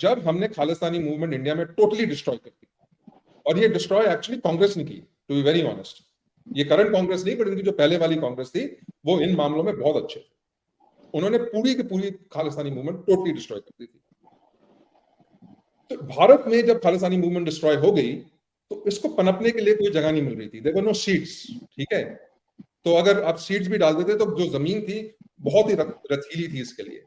जब हमने Khalistani movement India में टोटली डिस्ट्रॉय कर दी, और ये डिस्ट्रॉय एक्चुअली कांग्रेस ने की, टू बी वेरी ऑनेस्ट। ये करंट कांग्रेस नहीं, बट इनकी जो पहले वाली कांग्रेस थी वो इन मामलों में बहुत अच्छे थे। उन्होंने पूरी की पूरी खालिस्तानी मूवमेंट टोटली डिस्ट्रॉय कर दी थी। तो भारत में जब खालिस्तानी मूवमेंट डिस्ट्रॉय हो गई तो इसको पनपने के लिए कोई जगह नहीं मिल रही थी। देयर वर नो सीड्स, ठीक है। तो अगर आप सीड्स भी डाल देते तो जो जमीन थी बहुत ही रथीली थी इसके लिए।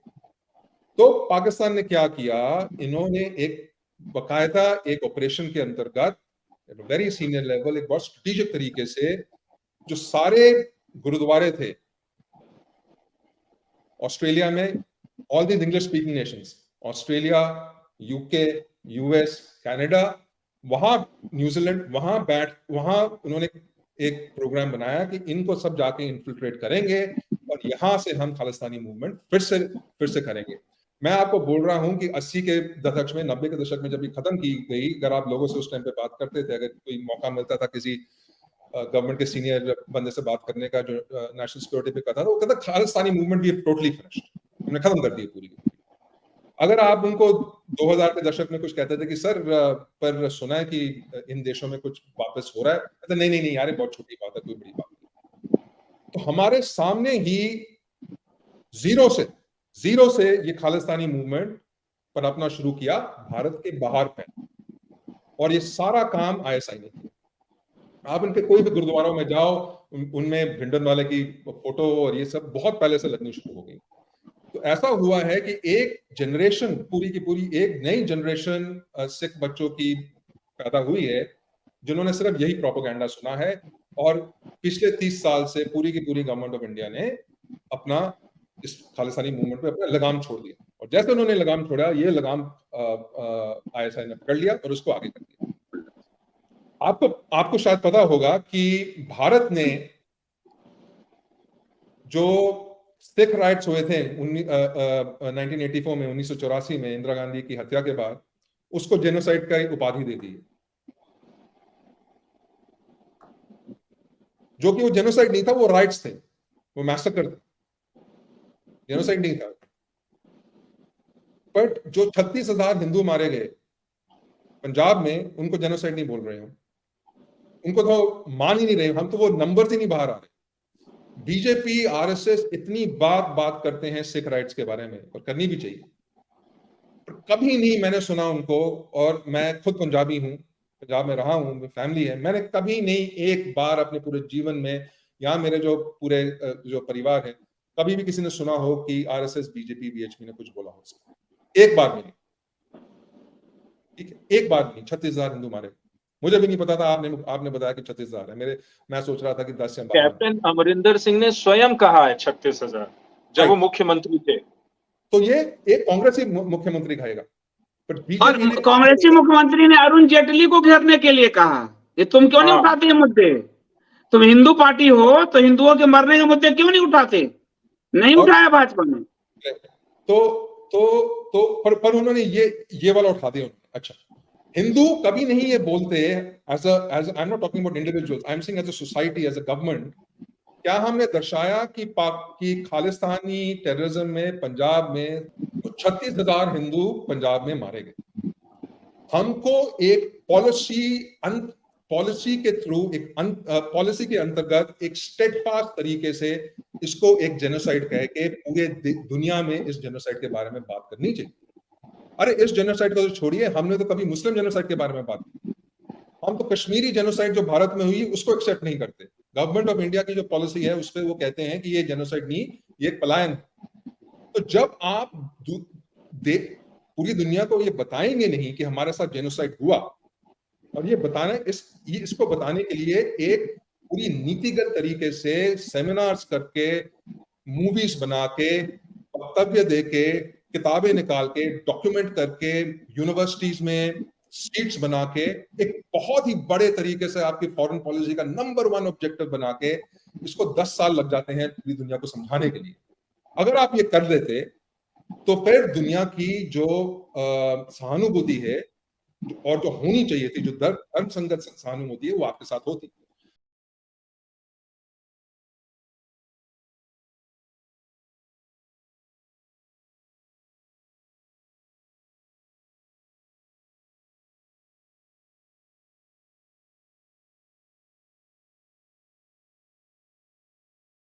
तो पाकिस्तान ने क्या किया, इन्होंने एक बकायदा एक ऑपरेशन के अंतर्गत वेरी सीनियर लेवल, एक बहुत स्ट्रेटेजिक तरीके से जो सारे गुरुद्वारे थे ऑस्ट्रेलिया में, all these English speaking Nations, Australia, UK, US, Canada, वहां न्यूजीलैंड, वहां उन्होंने एक प्रोग्राम बनाया कि इनको सब जाके इन्फिल्ट्रेट करेंगे और यहां से हम खालिस्तानी मूवमेंट फिर से करेंगे। मैं आपको बोल रहा हूं कि 80 के दशक में, 90 के दशक में जब ये खत्म की गई, अगर आप लोगों से उस टाइम पे बात करते थे, अगर कोई मौका मिलता था किसी गवर्नमेंट के सीनियर बंदे से बात करने का जो नेशनल सिक्योरिटी पे कहता था, वो कहता खालिस्तानी मूवमेंट भी टोटली फिनिश्ड, हमने खत्म कर दी पूरी। अगर आप उनको 2000 के दशक में कुछ कहते थे कि सर पर सुना है कि इन देशों में कुछ वापस हो रहा है, कहते नहीं नहीं नहीं यार, बहुत छोटी बात है, कोई बड़ी बात नहीं। तो हमारे सामने ही जीरो से ये खालिस्तानी मूवमेंट पर अपना शुरू किया भारत के बाहर पे, और ये सारा काम आईएसआई ने किया। आप इनके कोई भी गुरुद्वारों में जाओ, उनमें भिंडन वाले की फोटो और ये सब बहुत पहले से लगनी शुरू हो गई। तो ऐसा हुआ है कि एक जनरेशन, पूरी की पूरी एक नई जनरेशन सिख बच्चों की पैदा हुई है जिन्होंने सिर्फ यही प्रोपेगेंडा सुना है, और पिछले 30 साल से पूरी की पूरी गवर्नमेंट ऑफ इंडिया ने अपना इस खालिस्तानी मूवमेंट पे अपना लगाम छोड़ दिया, और जैसे उन्होंने लगाम छोड़ा, ये लगाम आईएसआई ने पकड़ लिया और उसको आगे कर दिया। आपको शायद पता होगा कि भारत ने जो सिख राइट्स हुए थे 1984 में, 1984 में इंदिरा गांधी की हत्या के बाद, उसको जेनोसाइड का एक उपाधि दे दी है, जो कि वो जेनोसाइड नहीं था, वो राइट्स थे, वो मैसेकर थे, जेनोसाइड नहीं था। बट जो 36,000 हिंदू मारे गए पंजाब में, उनको जेनोसाइड नहीं बोल रहे हम, उनको तो मान ही नहीं रहे हम, तो वो नंबर ही नहीं बाहर आ रहे। बीजेपी, आरएसएस इतनी बात करते हैं सिख राइट्स के बारे में, और करनी भी चाहिए, पर कभी नहीं मैंने सुना उनको। और मैं खुद पंजाबी हूं, पंजाब में रहा हूं, फैमिली है, मैंने कभी नहीं एक बार अपने पूरे जीवन में, या मेरे जो पूरे जो परिवार है, कभी भी किसी ने सुना हो कि आरएसएस, बीजेपी, बीएचपी ने कुछ बोला हो, एक बार नहीं, ठीक है, एक बार नहीं। 36,000 हिंदू मारे, मुझे भी नहीं पता था, आपने बताया कि 36,000 है, मैं सोच रहा था कि 10 या 12। कैप्टन अमरिंदर सिंह ने स्वयं कहा है 36,000 जब वो मुख्यमंत्री थे। तो ये एक कांग्रेसी मुख्यमंत्री कहेगा, पर और कांग्रेसी मुख्यमंत्री ने अरुण जेटली को घेरने के लिए कहा, ये तुम क्यों नहीं उठाते ये मुद्दे? तुम हिंदू पार्टी हो तो हिंदुओं के मरने के मुद्दे क्यों नहीं उठाते? नहीं उठाया भाजपा ने। पर उन्होंने ये वाला उठा दिया। अच्छा, हिंदू कभी नहीं ये बोलते, as I am not talking about individuals, I am saying as a society, as a government, क्या हमने दर्शाया कि खालिस्तानी टेररिज्म में पंजाब में 36,000 हिंदू पंजाब में मारे गए? हमको एक पॉलिसी के थ्रू, एक पॉलिसी के अंतर्गत एक स्टेडफास्ट तरीके से इसको एक जेनोसाइड कह के पूरे दुनिया में इस जेनोसाइड के बारे में बात करनी चाहिए। अरे इस जेनोसाइड को तो छोड़िए, हमने तो कभी मुस्लिम जेनोसाइड के बारे में बात की, हम तो कश्मीरी जेनोसाइड जो भारत में हुई उसको एक्सेप्ट नहीं करते। गवर्नमेंट ऑफ इंडिया की जो पॉलिसी है उस पर वो कहते हैं कि ये जेनोसाइड नहीं, ये पलायन है। तो जब आप पूरी दुनिया को ये बताएंगे नहीं कि हमारे साथ जेनोसाइड हुआ, और ये बताना, इसको बताने के लिए एक पूरी नीतिगत तरीके से सेमिनार्स करके, मूवीज बना के, वक्तव्य दे के, किताबें निकाल के, डॉक्यूमेंट करके, यूनिवर्सिटीज में सीट्स बना के, एक बहुत ही बड़े तरीके से आपकी फॉरेन पॉलिसी का नंबर 1 ऑब्जेक्टिव बना के, इसको 10 साल लग जाते हैं पूरी दुनिया को समझाने के लिए। अगर आप ये कर लेते तो फिर दुनिया की जो सहानुभूति है और जो होनी चाहिए थी, जो धर्म संगत सहानुभूति है, वो आपके साथ होती।